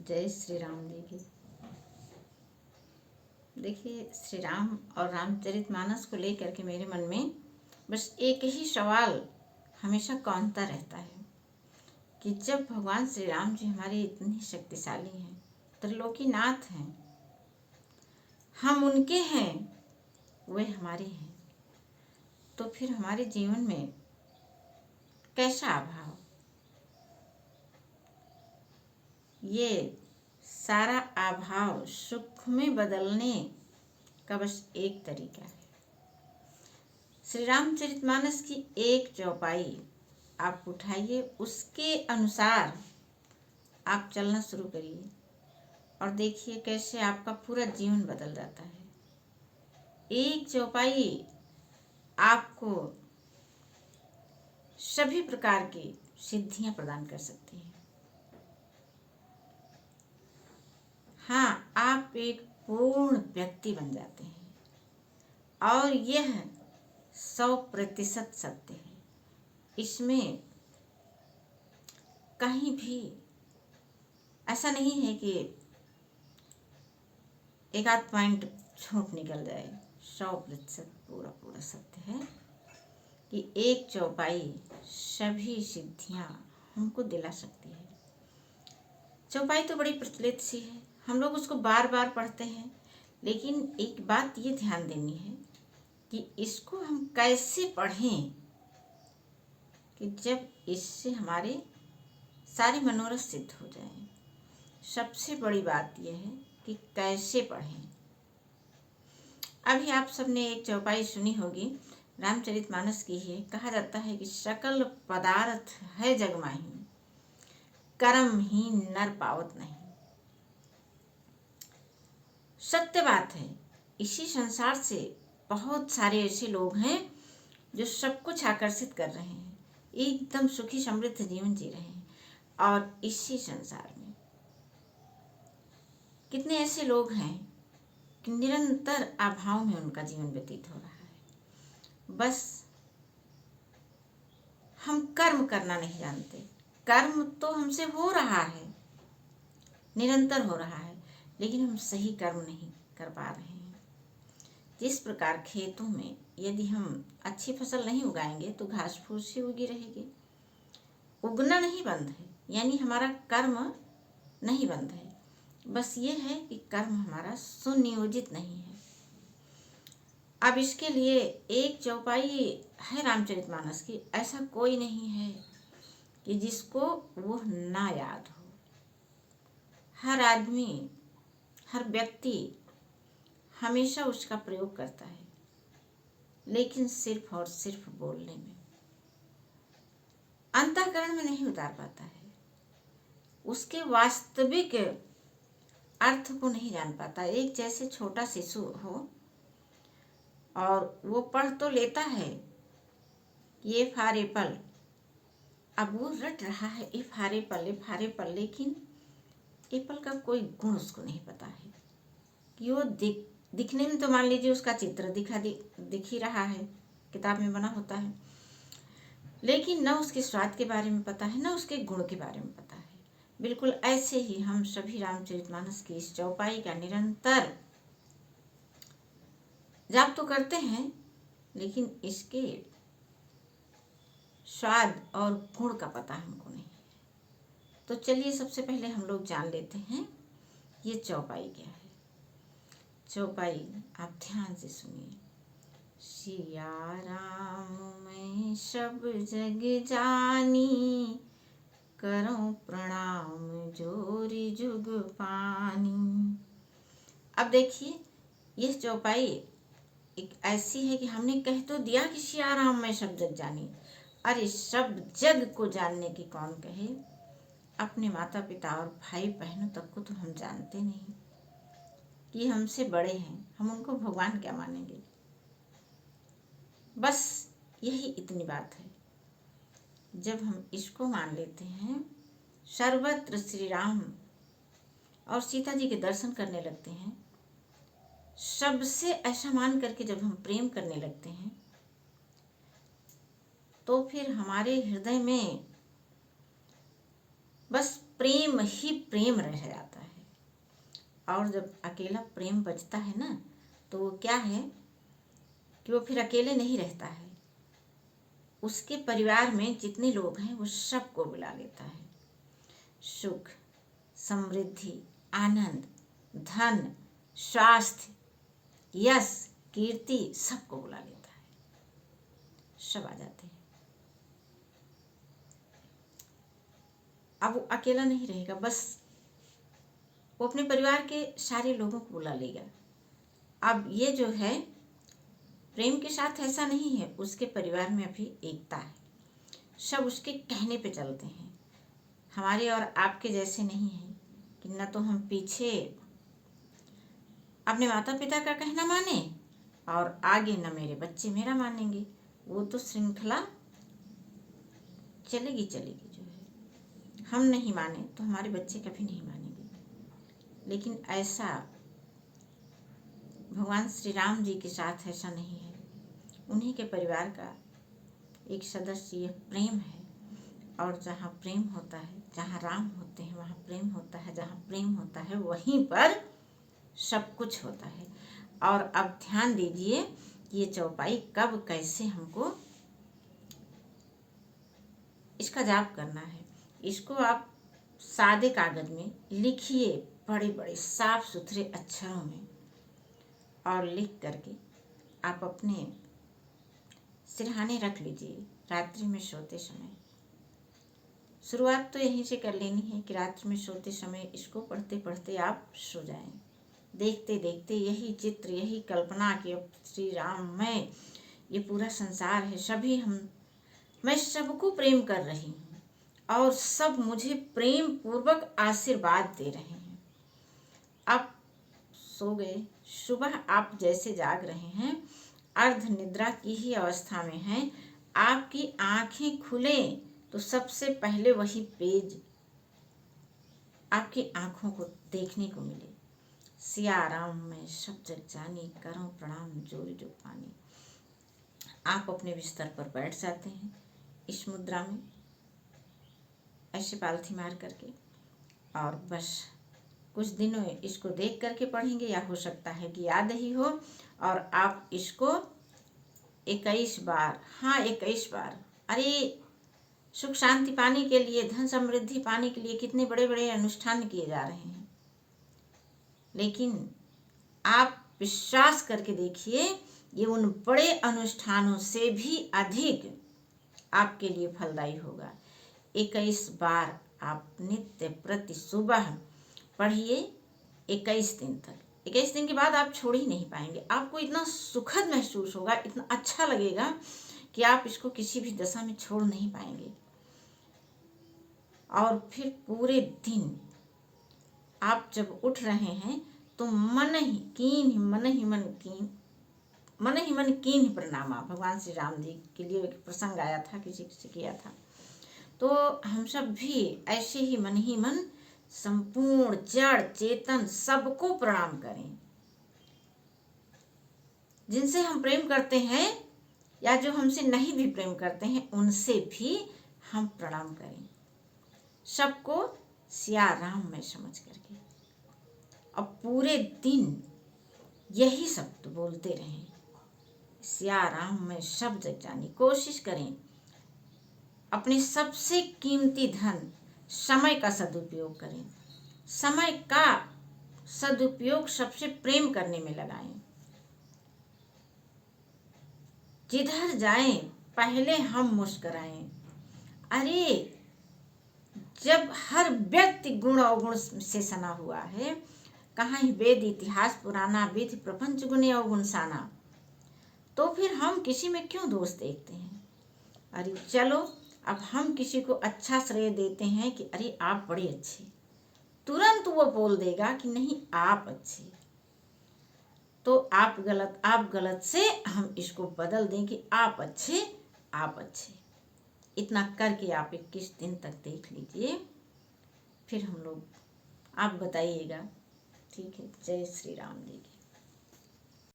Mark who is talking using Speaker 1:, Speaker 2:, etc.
Speaker 1: जय श्री राम जी की। देखिए, श्री राम और रामचरितमानस को लेकर के मेरे मन में बस एक ही सवाल हमेशा कौंधता रहता है कि जब भगवान श्री राम जी हमारे इतने शक्तिशाली हैं, त्रिलोकीनाथ हैं, हम उनके हैं, वे हमारे हैं, तो फिर हमारे जीवन में कैसा अभाव? ये सारा अभाव सुख में बदलने का बस एक तरीका है। श्री रामचरितमानस की एक चौपाई आप उठाइए, उसके अनुसार आप चलना शुरू करिए और देखिए कैसे आपका पूरा जीवन बदल जाता है। एक चौपाई आपको सभी प्रकार की सिद्धियां प्रदान कर सकती है। हाँ, आप एक पूर्ण व्यक्ति बन जाते हैं और यह 100% सत्य है। इसमें कहीं भी ऐसा नहीं है कि एक आध पॉइंट छूट निकल जाए। 100% पूरा पूरा सत्य है कि एक चौपाई सभी सिद्धियां हमको दिला सकती है। चौपाई तो बड़ी प्रचलित सी है, हम लोग उसको बार बार पढ़ते हैं, लेकिन एक बात ये ध्यान देनी है कि इसको हम कैसे पढ़ें कि जब इससे हमारे सारे मनोरथ सिद्ध हो जाएं। सबसे बड़ी बात यह है कि कैसे पढ़ें। अभी आप सबने एक चौपाई सुनी होगी, रामचरितमानस की है। कहा जाता है कि सकल पदार्थ है जग माही, कर्महीन नर पावत नहीं। सत्य बात है, इसी संसार से बहुत सारे ऐसे लोग हैं जो सब कुछ आकर्षित कर रहे हैं, एकदम सुखी समृद्ध जीवन जी रहे हैं, और इसी संसार में कितने ऐसे लोग हैं कि निरंतर अभाव में उनका जीवन व्यतीत हो रहा है। बस हम कर्म करना नहीं जानते। कर्म तो हमसे हो रहा है, निरंतर हो रहा है, लेकिन हम सही कर्म नहीं कर पा रहे हैं। जिस प्रकार खेतों में यदि हम अच्छी फसल नहीं उगाएंगे तो घास फूस ही उगी रहेगी। उगना नहीं बंद है, यानी हमारा कर्म नहीं बंद है, बस ये है कि कर्म हमारा सुनियोजित नहीं है। अब इसके लिए एक चौपाई है रामचरितमानस की, ऐसा कोई नहीं है कि जिसको वो ना याद हो। हर आदमी, हर व्यक्ति हमेशा उसका प्रयोग करता है, लेकिन सिर्फ और सिर्फ बोलने में, अंतःकरण में नहीं उतार पाता है, उसके वास्तविक अर्थ को नहीं जान पाता। एक जैसे छोटा शिशु हो और वो पढ़ तो लेता है ये फॉर एप्पल, अब वो रट रहा है ए फॉर एप्पल, लेकिन एप्पल का कोई गुण उसको नहीं पता है कि वो दिखने में तो मान लीजिए उसका चित्र दिख ही रहा है, किताब में बना होता है, लेकिन न उसके स्वाद के बारे में पता है, न उसके गुण के बारे में पता है। बिल्कुल ऐसे ही हम सभी रामचरितमानस की इस चौपाई का निरंतर जाप तो करते हैं, लेकिन इसके स्वाद और गुण का पता हमको नहीं है। तो चलिए सबसे पहले हम लोग जान लेते हैं ये चौपाई क्या है। चौपाई आप ध्यान से सुनिए। सिया राम मैं सब जग जानी, करो प्रणाम जोरी जुग पानी। अब देखिए, यह चौपाई एक ऐसी है कि हमने कह तो दिया कि सिया राम मैं सब जग जानी। अरे सब जग को जानने की कौन कहे, अपने माता पिता और भाई बहनों तक को तो हम जानते नहीं कि हमसे बड़े हैं, हम उनको भगवान क्या मानेंगे। बस यही इतनी बात है। जब हम इसको मान लेते हैं, सर्वत्र श्री राम और सीता जी के दर्शन करने लगते हैं, सबसे ऐसा मान करके जब हम प्रेम करने लगते हैं, तो फिर हमारे हृदय में बस प्रेम ही प्रेम रह जाता है। और जब अकेला प्रेम बचता है ना, तो वो क्या है कि वो फिर अकेले नहीं रहता है, उसके परिवार में जितने लोग हैं वो सबको बुला लेता है। सुख, समृद्धि, आनंद, धन, स्वास्थ्य, यश, कीर्ति सबको बुला लेता है, सब आ जाते हैं। अब वो अकेला नहीं रहेगा, बस वो अपने परिवार के सारे लोगों को बुला लेगा। अब ये जो है प्रेम के साथ ऐसा नहीं है, उसके परिवार में अभी एकता है, सब उसके कहने पे चलते हैं। हमारे और आपके जैसे नहीं है कि न तो हम पीछे अपने माता पिता का कहना माने और आगे न मेरे बच्चे मेरा मानेंगे। वो तो श्रृंखला चलेगी चलेगी जो है, हम नहीं माने तो हमारे बच्चे कभी नहीं मानेंगे। लेकिन ऐसा भगवान श्री राम जी के साथ ऐसा नहीं है। उन्हीं के परिवार का एक सदस्य यह प्रेम है, और जहाँ प्रेम होता है, जहाँ राम होते हैं वहाँ प्रेम होता है, जहाँ प्रेम होता है वहीं पर सब कुछ होता है। और अब ध्यान दीजिए कि ये चौपाई कब कैसे हमको इसका जाप करना है। इसको आप सादे कागज में लिखिए, बड़े बड़े साफ सुथरे अक्षरों में, और लिख करके आप अपने सिरहाने रख लीजिए रात्रि में सोते समय। शुरुआत तो यहीं से कर लेनी है कि रात्रि में सोते समय इसको पढ़ते पढ़ते आप सो जाएं। देखते देखते यही चित्र, यही कल्पना कि श्री राम में ये पूरा संसार है, सभी मैं सबको प्रेम कर रही हूँ और सब मुझे प्रेम पूर्वक आशीर्वाद दे रहे हैं। अब सो गए, सुबह आप जैसे जाग रहे हैं, अर्ध निद्रा की ही अवस्था में हैं, आपकी आंखें खुले तो सबसे पहले वही पेज आपकी आंखों को देखने को मिले। सिया राम में सब जग जानी, करो प्रणाम जोरी जो पानी। आप अपने बिस्तर पर बैठ जाते हैं इस मुद्रा में, ऐसे पालथी मार करके, और बस कुछ दिनों इसको देख करके पढ़ेंगे, या हो सकता है कि याद ही हो, और आप इसको 21 बार, हाँ 21 बार, अरे सुख शांति पाने के लिए, धन समृद्धि पाने के लिए कितने बड़े बड़े अनुष्ठान किए जा रहे हैं, लेकिन आप विश्वास करके देखिए ये उन बड़े अनुष्ठानों से भी अधिक आपके लिए फलदायी होगा। 21 बार आप नित्य प्रति सुबह पढ़िए 21 दिन तक। 21 दिन के बाद आप छोड़ ही नहीं पाएंगे। आपको इतना सुखद महसूस होगा, इतना अच्छा लगेगा कि आप इसको किसी भी दशा में छोड़ नहीं पाएंगे। और फिर पूरे दिन आप जब उठ रहे हैं तो मन ही मन कीन प्रणामा। भगवान श्री राम जी के लिए एक प्रसंग आया था, किसी से किया था, तो हम सब भी ऐसे ही मन संपूर्ण जड़ चेतन सबको प्रणाम करें। जिनसे हम प्रेम करते हैं या जो हमसे नहीं भी प्रेम करते हैं उनसे भी हम प्रणाम करें, सबको सिया राम में समझ करके। अब पूरे दिन यही शब्द बोलते रहें, सिया राम में सब जग जानी। कोशिश करें अपने सबसे कीमती धन समय का सदुपयोग करें। समय का सदुपयोग सबसे प्रेम करने में लगाएं। जिधर जाएं पहले हम मुस्कुराएं। अरे जब हर व्यक्ति गुण अवगुण से सना हुआ है, कहाँ ही वेद इतिहास पुराना, विधि प्रपंच गुणे अवगुण साना, तो फिर हम किसी में क्यों दोष देखते हैं। अरे चलो अब हम किसी को अच्छा श्रेय देते हैं कि अरे आप बड़े अच्छे, तुरंत वो बोल देगा कि नहीं आप अच्छे, तो आप गलत से हम इसको बदल दें कि आप अच्छे आप अच्छे। इतना करके आप 21 दिन तक देख लीजिए, फिर हम लोग आप बताइएगा। ठीक है, जय श्री राम जी की।